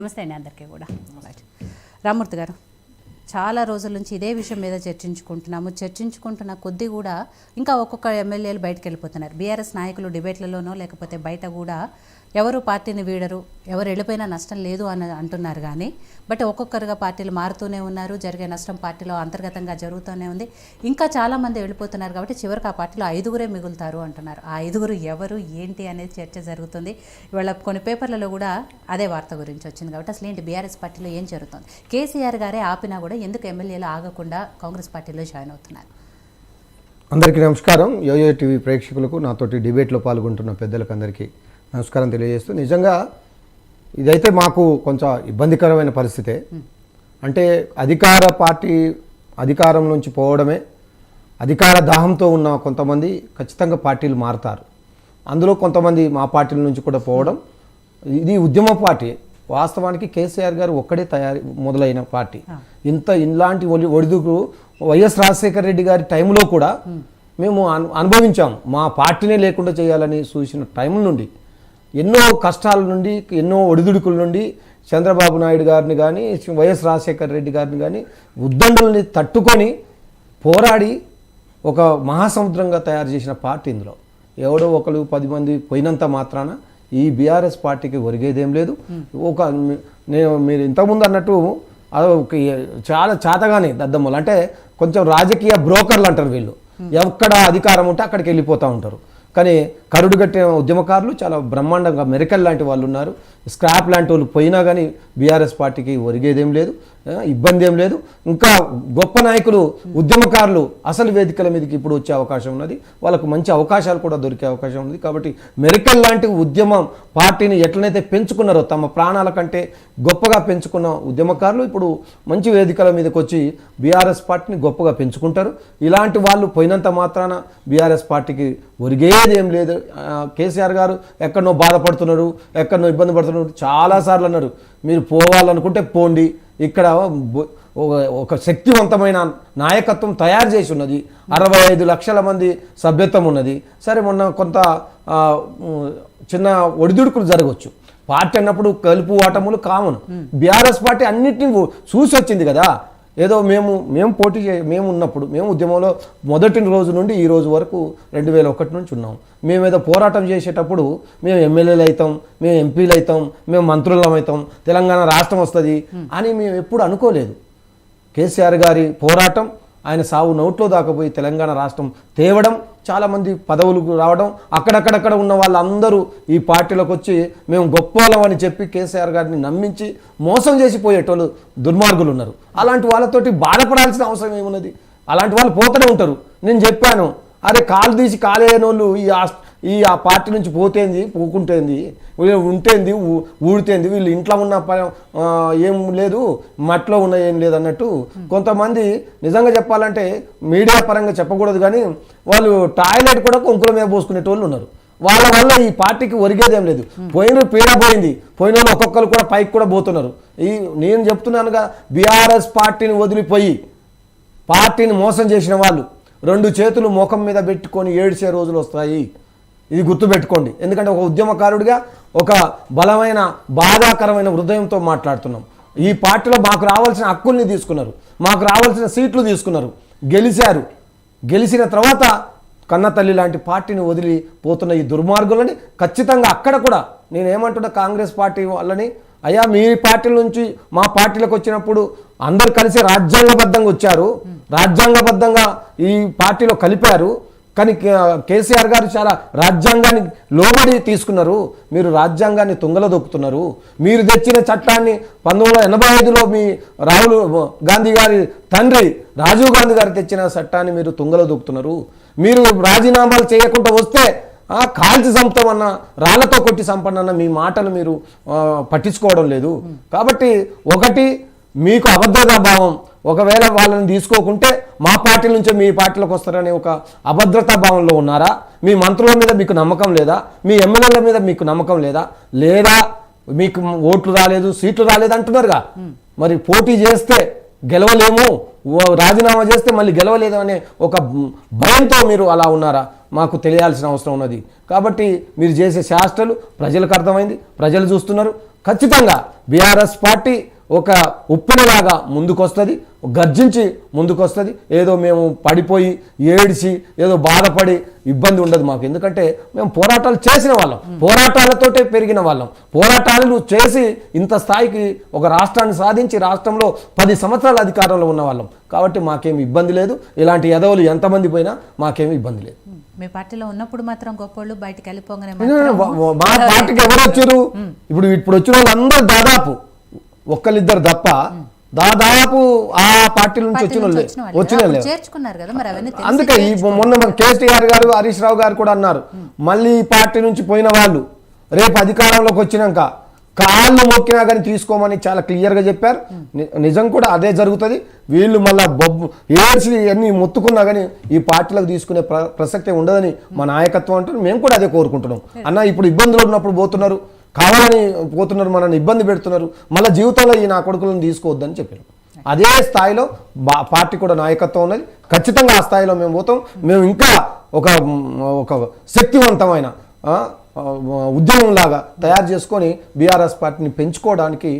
నమస్తే అండి అందరికీ కూడా. రామ్మూర్తి గారు, చాలా రోజుల నుంచి ఇదే విషయం మీద చర్చించుకుంటున్న కొద్దీ కూడా ఇంకా ఒక్కొక్క ఎమ్మెల్యేలు బయటకు వెళ్ళిపోతున్నారు. బీఆర్ఎస్ నాయకులు డిబేట్లలోనో లేకపోతే బయట కూడా ఎవరు పార్టీని వీడరు, ఎవరు వెళ్ళిపోయినా నష్టం లేదు అని అంటున్నారు. కానీ బట్ ఒక్కొక్కరుగా పార్టీలు మారుతూనే ఉన్నారు. జరిగే నష్టం పార్టీలో అంతర్గతంగా జరుగుతూనే ఉంది. ఇంకా చాలామంది వెళ్ళిపోతున్నారు కాబట్టి చివరికి ఆ పార్టీలో 5గురే మిగులుతారు అంటున్నారు. ఆ 5గురు ఎవరు ఏంటి అనేది చర్చ జరుగుతుంది. ఇవాళ కొన్ని పేపర్లలో కూడా అదే వార్త గురించి వచ్చింది. కాబట్టి అసలు ఏంటి బీఆర్ఎస్ పార్టీలో ఏం జరుగుతుంది? కేసీఆర్ గారే ఆపినా కూడా ఎందుకు ఎమ్మెల్యేలు ఆగకుండా కాంగ్రెస్ పార్టీలో జాయిన్ అవుతున్నారు? అందరికీ నమస్కారం. యోయో టీవీ ప్రేక్షకులకు, నాతోటి డిబేట్లో పాల్గొంటున్న పెద్దలకు అందరికీ నమస్కారం తెలియజేస్తూ, నిజంగా ఇదైతే మాకు కొంచెం ఇబ్బందికరమైన పరిస్థితే. అంటే అధికార పార్టీ అధికారం నుంచి పోవడమే, అధికార దాహంతో ఉన్న కొంతమంది ఖచ్చితంగా పార్టీలు మారుతారు. అందులో కొంతమంది మా పార్టీల నుంచి కూడా పోవడం, ఇది ఉద్యమ పార్టీ. వాస్తవానికి కేసీఆర్ గారు ఒక్కడే మొదలైన పార్టీ. ఇలాంటి ఒడిదుకు వైఎస్ రాజశేఖర రెడ్డి గారి టైంలో కూడా మేము అనుభవించాము. మా పార్టీనే లేకుండా చేయాలని చూసిన టైం నుండి, ఎన్నో కష్టాల నుండి, ఎన్నో ఒడిదుడుకుల నుండి చంద్రబాబు నాయుడు గారిని కానీ వైఎస్ రాజశేఖర రెడ్డి గారిని కానీ ఉద్దండుల్ని తట్టుకొని పోరాడి ఒక మహాసముద్రంగా తయారు చేసిన పార్టీ. ఇందులో ఎవడో ఒకరు 10 మంది పోయినంత మాత్రాన ఈ బీఆర్ఎస్ పార్టీకి ఒరిగేదేం లేదు. మీరు ఇంతకుముందు అన్నట్టు చాలా చేతగానే దద్దమ్మలు, అంటే కొంచెం రాజకీయ బ్రోకర్లు అంటారు వీళ్ళు. ఎక్కడ అధికారం ఉంటే అక్కడికి వెళ్ళిపోతూ ఉంటారు. కానీ కరుడు కట్టిన ఉద్యమకారులు చాలా బ్రహ్మాండంగా మెరికల్ లాంటి వాళ్ళు ఉన్నారు. స్క్రాప్ లాంటి వాళ్ళు పోయినా కానీ బీఆర్ఎస్ పార్టీకి ఒరిగేదేం లేదు, ఇబ్బంది ఏం లేదు. ఇంకా గొప్ప నాయకులు, ఉద్యమకారులు అసలు వేదికల మీదకి ఇప్పుడు వచ్చే అవకాశం ఉన్నది. వాళ్ళకు మంచి అవకాశాలు కూడా దొరికే అవకాశం ఉంది. కాబట్టి మెరికల్ లాంటి ఉద్యమం పార్టీని ఎట్లనైతే పెంచుకున్నారో, తమ ప్రాణాల కంటే గొప్పగా పెంచుకున్న ఉద్యమకారులు ఇప్పుడు మంచి వేదికల మీదకి వచ్చి బీఆర్ఎస్ పార్టీని గొప్పగా పెంచుకుంటారు. ఇలాంటి వాళ్ళు పోయినంత మాత్రాన బీఆర్ఎస్ పార్టీకి ఒరిగేది ఏం లేదు. కేసీఆర్ గారు ఎక్కడనో బాధపడుతున్నారు, ఎక్కడనో ఇబ్బంది పడుతున్నారు. చాలాసార్లు అన్నారు, మీరు పోవాలనుకుంటే పోండి, ఇక్కడ ఒక శక్తివంతమైన నాయకత్వం తయారు చేసి ఉన్నది, 65 లక్షల మంది సభ్యత్వం ఉన్నది. సరే, మొన్న కొంత చిన్న ఒడిదుడుకులు జరగవచ్చు. పార్టీ అన్నప్పుడు కలుపు ఓటములు కామన్. బీఆర్ఎస్ పార్టీ అన్నింటినీ చూసి వచ్చింది కదా. ఏదో మేము పోటీ మేము ఉన్నప్పుడు, మేము ఉద్యమంలో మొదటి రోజు నుండి ఈ రోజు వరకు 2001 నుంచి ఉన్నాం. మేము ఏదో పోరాటం చేసేటప్పుడు మేము ఎమ్మెల్యేలు అవుతాం, మేము ఎంపీలు అవుతాం, మేము మంత్రులం అవుతాం, తెలంగాణ రాష్ట్రం వస్తుంది అని మేము ఎప్పుడు అనుకోలేదు. కేసీఆర్ గారి పోరాటం, ఆయన సావు నోట్లో దాకపోయి తెలంగాణ రాష్ట్రం తేవడం, చాలామంది పదవులకు రావడం, అక్కడక్కడక్కడ ఉన్న వాళ్ళందరూ ఈ పార్టీలోకి వచ్చి మేము గొప్పవాళ్ళం అని చెప్పి కేసీఆర్ గారిని నమ్మించి మోసం చేసిపోయేటోళ్ళు దుర్మార్గులు ఉన్నారు. అలాంటి వాళ్ళతోటి బాధపడాల్సిన అవసరం ఏమున్నది? అలాంటి వాళ్ళు పోతూనే ఉంటారు. నేను చెప్పాను, అరే కాలు తీసి కాలేనోళ్ళు ఆ పార్టీ నుంచి పోతేంది, పోకుంటేంది, ఉంటేంది, ఊడితేంది, వీళ్ళు ఇంట్లో ఉన్న ఏం లేదు, మట్లో ఉన్న ఏం లేదు అన్నట్టు కొంతమంది నిజంగా చెప్పాలంటే మీడియా పరంగా చెప్పకూడదు కానీ వాళ్ళు టాయిలెట్ కూడా కొంకుల మీద పోసుకునేటోళ్ళు ఉన్నారు. వాళ్ళ వల్ల ఈ పార్టీకి ఒరిగేదేం లేదు. పోయిన పీడ పోయింది, పోయిన వాళ్ళు ఒక్కొక్కరు కూడా పైకి కూడా పోతున్నారు. నేను చెప్తున్నానుగా, బీఆర్ఎస్ పార్టీని వదిలిపోయి పార్టీని మోసం చేసిన వాళ్ళు 2 చేతులు ముఖం మీద పెట్టుకొని ఏడ్చే రోజులు వస్తాయి. ఇది గుర్తుపెట్టుకోండి. ఎందుకంటే ఒక ఉద్యమకారుడిగా ఒక బలమైన బాధాకరమైన హృదయంతో మాట్లాడుతున్నాం. ఈ పార్టీలో మాకు రావాల్సిన హక్కుల్ని తీసుకున్నారు, మాకు రావాల్సిన సీట్లు తీసుకున్నారు, గెలిచారు. గెలిచిన తర్వాత కన్నతల్లి లాంటి పార్టీని వదిలిపోతున్న ఈ దుర్మార్గులని ఖచ్చితంగా అక్కడ కూడా నేనేమంటున్నా కాంగ్రెస్ పార్టీ వాళ్ళని, అయ్యా మీ పార్టీల నుంచి మా పార్టీలకు వచ్చినప్పుడు అందరు కలిసి రాజ్యాంగబద్ధంగా వచ్చారు, రాజ్యాంగబద్ధంగా ఈ పార్టీలో కలిపారు. కానీ కేసీఆర్ గారు చాలా రాజ్యాంగాన్ని లోబడి తీసుకున్నారు. మీరు రాజ్యాంగాన్ని తుంగలో దొక్కుతున్నారు. మీరు తెచ్చిన చట్టాన్ని 1985లో మీ రాహుల్ గాంధీ గారి తండ్రి రాజీవ్ గాంధీ గారు తెచ్చిన చట్టాన్ని మీరు తుంగలో దొక్కుతున్నారు. మీరు రాజీనామాలు చేయకుండా వస్తే కాల్చి చంపుతామన్న, రాళ్లతో కొట్టి చంపనన్న మీ మాటలు మీరు పట్టించుకోవడం లేదు. కాబట్టి ఒకటి, మీకు అభద్రతా భావం. ఒకవేళ వాళ్ళని తీసుకోకుంటే మా పార్టీ నుంచే మీ పార్టీలోకి వస్తారనే ఒక అభద్రతా భావంలో ఉన్నారా? మీ మంత్రుల మీద మీకు నమ్మకం లేదా? మీ ఎమ్మెల్యేల మీద మీకు నమ్మకం లేదా? మీకు ఓట్లు రాలేదు, సీట్లు రాలేదు అంటున్నారుగా. మరి పోటీ చేస్తే గెలవలేము, రాజీనామా చేస్తే మళ్ళీ గెలవలేదు అనే ఒక భయంతో మీరు అలా ఉన్నారా? మాకు తెలియాల్సిన అవసరం ఉన్నది. కాబట్టి మీరు చేసే శాస్త్రాలు ప్రజలకు అర్థమైంది, ప్రజలు చూస్తున్నారు. ఖచ్చితంగా బీఆర్ఎస్ పార్టీ ఒక ఉప్పెనలాగా ముందుకొస్తుంది, గర్జించి ముందుకొస్తుంది. ఏదో మేము పడిపోయి ఏడిచి ఏదో బాధపడి ఇబ్బంది ఉండదు మాకు. ఎందుకంటే మేము పోరాటాలు చేసిన వాళ్ళం, పోరాటాలతోటే పెరిగిన వాళ్ళం, పోరాటాలు చేసి ఇంత స్థాయికి ఒక రాష్ట్రాన్ని సాధించి రాష్ట్రంలో 10 సంవత్సరాల అధికారంలో ఉన్న వాళ్ళం. కాబట్టి మాకేమి ఇబ్బంది లేదు. ఇలాంటి ఎదవలు ఎంతమంది పోయినా మాకేమి ఇబ్బంది లేదు. మీ పార్టీలో ఉన్నప్పుడు మాత్రం గొప్పోళ్ళు బయటికి వెళ్ళిపోగానే మా పార్టీకి ఎవరు వచ్చారు? ఇప్పుడు వచ్చిన వాళ్ళందరూ దాదాపు ఒక్కరిద్దరు తప్ప దాదాపు ఆ పార్టీ నుంచి వచ్చిన చేర్చుకున్నారు కదా మరి అవన్నీ అందుకే ఈ మొన్న కేసీఆర్ గారు హరీష్ రావు గారు కూడా అన్నారు, మళ్ళీ ఈ పార్టీ నుంచి పోయిన వాళ్ళు రేపు అధికారంలోకి వచ్చినాక కాళ్ళు మొక్కినా కానీ తీసుకోమని చాలా క్లియర్గా చెప్పారు. నిజం కూడా అదే జరుగుతుంది. వీళ్ళు మళ్ళీ ఏడ్చి అన్ని మొత్తుకున్నా కానీ ఈ పార్టీలకు తీసుకునే ప్రసక్తే ఉండదని మా నాయకత్వం అంటున్నారు. మేము కూడా అదే కోరుకుంటున్నాం. అన్న ఇప్పుడు ఇబ్బందులు ఉన్నప్పుడు పోతున్నారు, కావాలని పోతున్నారు, మనల్ని ఇబ్బంది పెడుతున్నారు, మళ్ళీ జీవితంలో ఈ నా కొడుకులను తీసుకోవద్దని చెప్పారు. అదే స్థాయిలో పార్టీ కూడా నాయకత్వం ఉన్నది. ఖచ్చితంగా ఆ స్థాయిలో మేము పోతాం. మేము ఇంకా ఒక శక్తివంతమైన ఉద్యమంలాగా తయారు చేసుకొని బీఆర్ఎస్ పార్టీని పెంచుకోవడానికి